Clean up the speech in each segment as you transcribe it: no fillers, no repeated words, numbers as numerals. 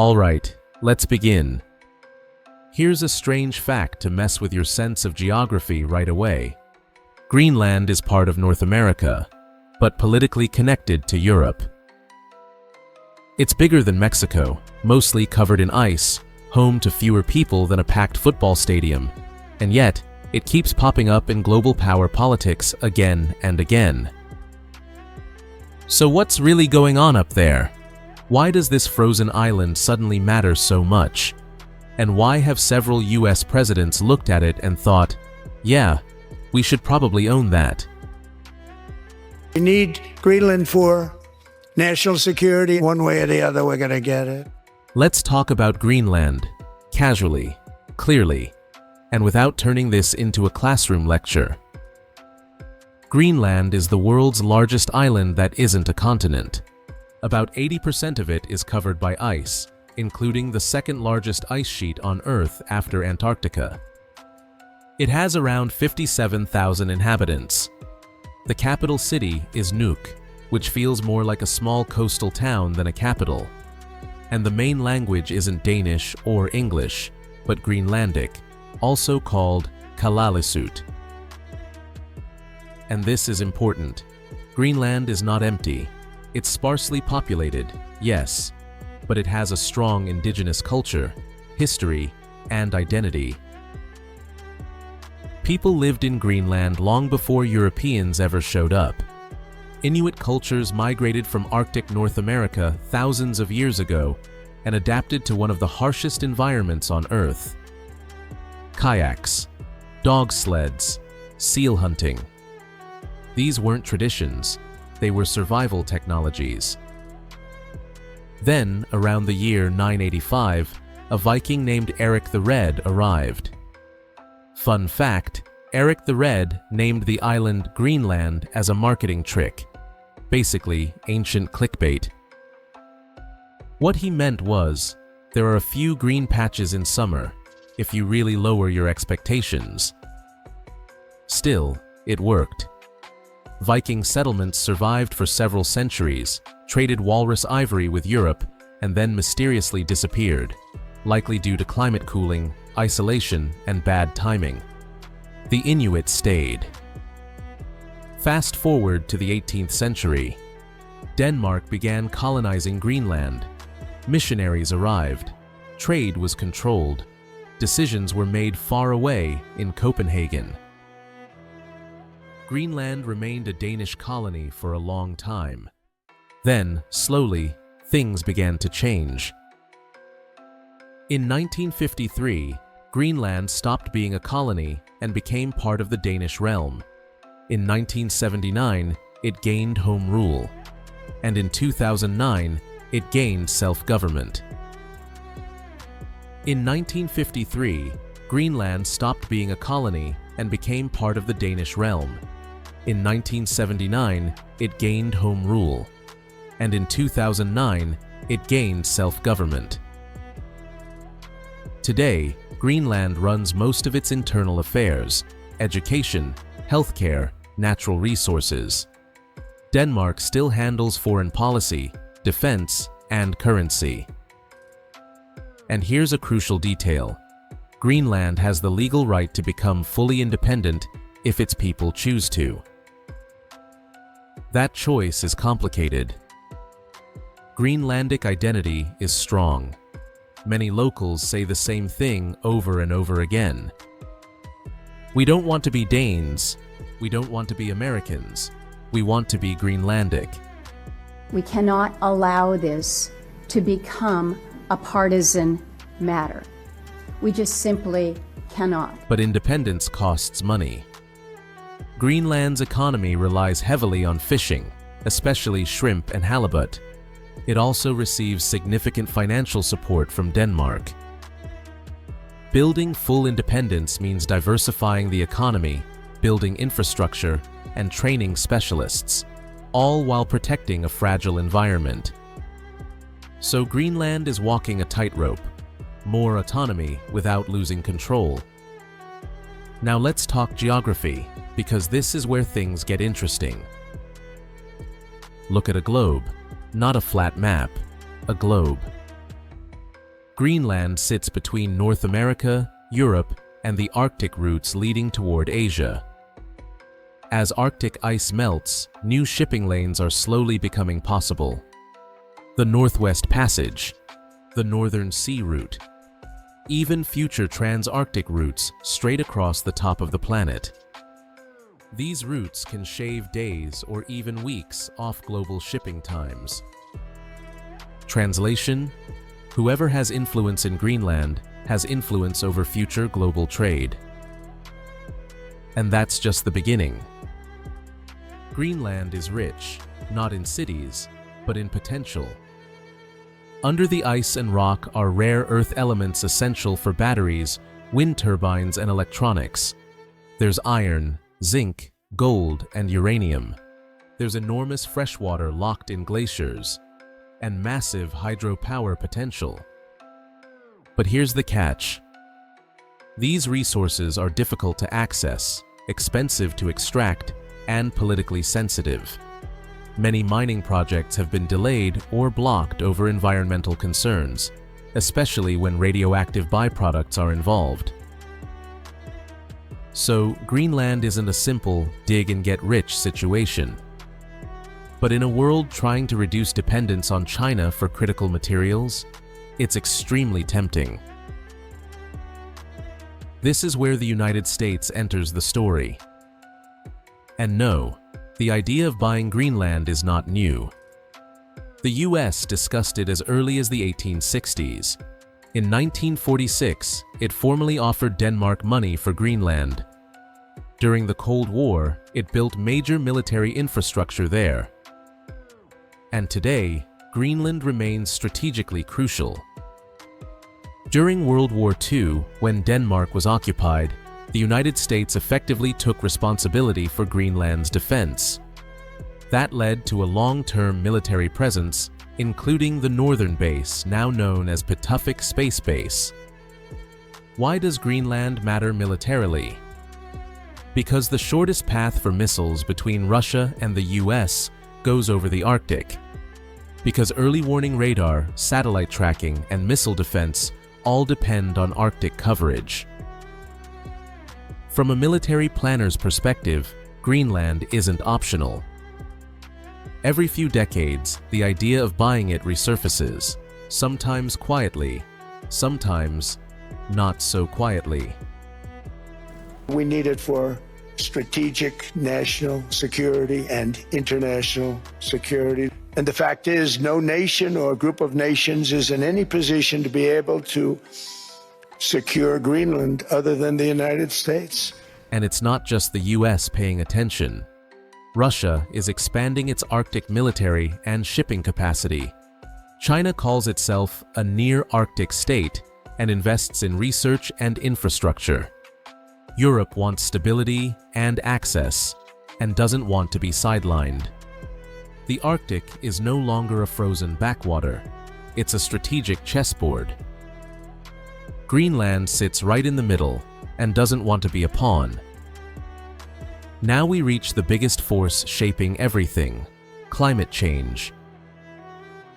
Alright, let's begin. Here's a strange fact to mess with your sense of geography right away. Greenland is part of North America, but politically connected to Europe. It's bigger than Mexico, mostly covered in ice, home to fewer people than a packed football stadium, and yet, it keeps popping up in global power politics again and again. So what's really going on up there? Why does this frozen island suddenly matter so much? And why have several US presidents looked at it and thought, yeah, we should probably own that? We need Greenland for national security. One way or the other, we're going to get it. Let's talk about Greenland, casually, clearly, and without turning this into a classroom lecture. Greenland is the world's largest island that isn't a continent. About 80% of it is covered by ice, including the second largest ice sheet on Earth after Antarctica. It has around 57,000 inhabitants. The capital city is Nuuk, which feels more like a small coastal town than a capital. And the main language isn't Danish or English, but Greenlandic, also called Kalaallisut. And this is important. Greenland is not empty. It's sparsely populated, yes, but it has a strong indigenous culture, history, and identity. People lived in Greenland long before Europeans ever showed up. Inuit cultures migrated from Arctic North America thousands of years ago and adapted to one of the harshest environments on Earth. Kayaks, dog sleds, seal hunting. These weren't traditions, they were survival technologies. Then, around the year 985, a Viking named Eric the Red arrived. Fun fact, Eric the Red named the island Greenland as a marketing trick, basically ancient clickbait. What he meant was, there are a few green patches in summer, if you really lower your expectations. Still, it worked. Viking settlements survived for several centuries, traded walrus ivory with Europe, and then mysteriously disappeared, likely due to climate cooling, isolation, and bad timing. The Inuit stayed. Fast forward to the 18th century. Denmark began colonizing Greenland. Missionaries arrived. Trade was controlled. Decisions were made far away in Copenhagen. Greenland remained a Danish colony for a long time. Then, slowly, things began to change. In 1953, Greenland stopped being a colony and became part of the Danish realm. In 1979, it gained home rule. And in 2009, it gained self-government. In 1953, Greenland stopped being a colony and became part of the Danish realm. In 1979, it gained home rule. And in 2009, it gained self-government. Today, Greenland runs most of its internal affairs, education, healthcare, natural resources. Denmark still handles foreign policy, defense, and currency. And here's a crucial detail. Greenland has the legal right to become fully independent if its people choose to. That choice is complicated. Greenlandic identity is strong. Many locals say the same thing over and over again. We don't want to be Danes. We don't want to be Americans. We want to be Greenlandic. We cannot allow this to become a partisan matter. We just simply cannot. But independence costs money. Greenland's economy relies heavily on fishing, especially shrimp and halibut. It also receives significant financial support from Denmark. Building full independence means diversifying the economy, building infrastructure, and training specialists, all while protecting a fragile environment. So Greenland is walking a tightrope, more autonomy without losing control. Now let's talk geography, because this is where things get interesting. Look at a globe, not a flat map, a globe. Greenland sits between North America, Europe, and the Arctic routes leading toward Asia. As Arctic ice melts, new shipping lanes are slowly becoming possible. The Northwest Passage, the Northern Sea Route, even future trans-Arctic routes straight across the top of the planet. These routes can shave days or even weeks off global shipping times. Translation: whoever has influence in Greenland has influence over future global trade. And that's just the beginning. Greenland is rich, not in cities, but in potential. Under the ice and rock are rare earth elements essential for batteries, wind turbines, and electronics. There's iron, zinc, gold, and uranium. There's enormous freshwater locked in glaciers, and massive hydropower potential. But here's the catch. These resources are difficult to access, expensive to extract, and politically sensitive. Many mining projects have been delayed or blocked over environmental concerns, especially when radioactive byproducts are involved. So, Greenland isn't a simple dig-and-get-rich situation. But in a world trying to reduce dependence on China for critical materials, it's extremely tempting. This is where the United States enters the story. And no, the idea of buying Greenland is not new. The US discussed it as early as the 1860s. In 1946, it formally offered Denmark money for Greenland. During the Cold War, it built major military infrastructure there. And today, Greenland remains strategically crucial. During World War II, when Denmark was occupied, the United States effectively took responsibility for Greenland's defense. That led to a long-term military presence, including the northern base, now known as Pituffik Space Base. Why does Greenland matter militarily? Because the shortest path for missiles between Russia and the US goes over the Arctic. Because early warning radar, satellite tracking, and missile defense all depend on Arctic coverage. From a military planner's perspective, Greenland isn't optional. Every few decades, the idea of buying it resurfaces, sometimes quietly, sometimes not so quietly. We need it for strategic national security and international security. And the fact is, no nation or group of nations is in any position to be able to secure Greenland other than the United States. And it's not just the US paying attention. Russia is expanding its Arctic military and shipping capacity. China calls itself a near-Arctic state and invests in research and infrastructure. Europe wants stability and access, and doesn't want to be sidelined. The Arctic is no longer a frozen backwater. It's a strategic chessboard. Greenland sits right in the middle and doesn't want to be a pawn. Now we reach the biggest force shaping everything: climate change.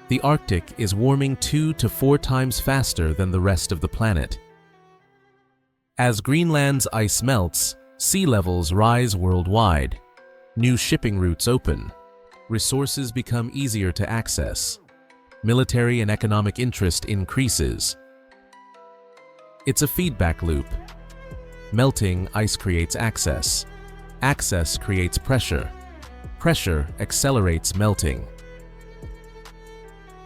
The Arctic is warming 2 to 4 times faster than the rest of the planet. As Greenland's ice melts, sea levels rise worldwide. New shipping routes open. Resources become easier to access. Military and economic interest increases. It's a feedback loop. Melting ice creates access. Access creates pressure. Pressure accelerates melting.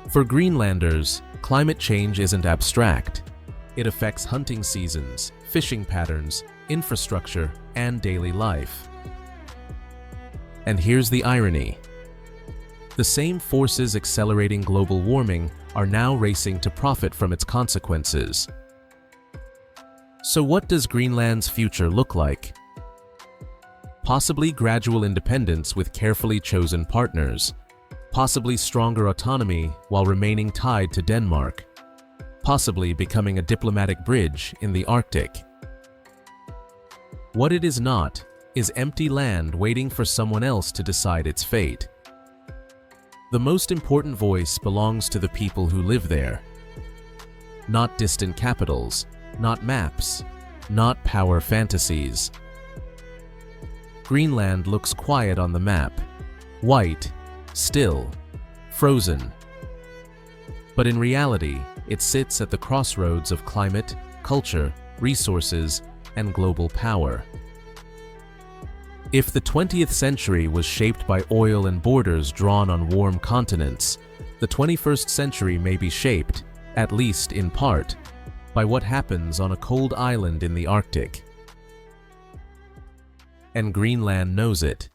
For Greenlanders, climate change isn't abstract. It affects hunting seasons, fishing patterns, infrastructure, and daily life. And here's the irony. The same forces accelerating global warming are now racing to profit from its consequences. So what does Greenland's future look like? Possibly gradual independence with carefully chosen partners. Possibly stronger autonomy while remaining tied to Denmark. Possibly becoming a diplomatic bridge in the Arctic. What it is not is empty land waiting for someone else to decide its fate. The most important voice belongs to the people who live there. not distant capitals, not maps, not power fantasies. Greenland looks quiet on the map, white, still, frozen. But in reality, it sits at the crossroads of climate, culture, resources, and global power. If the 20th century was shaped by oil and borders drawn on warm continents, the 21st century may be shaped, at least in part, by what happens on a cold island in the Arctic. And Greenland knows it.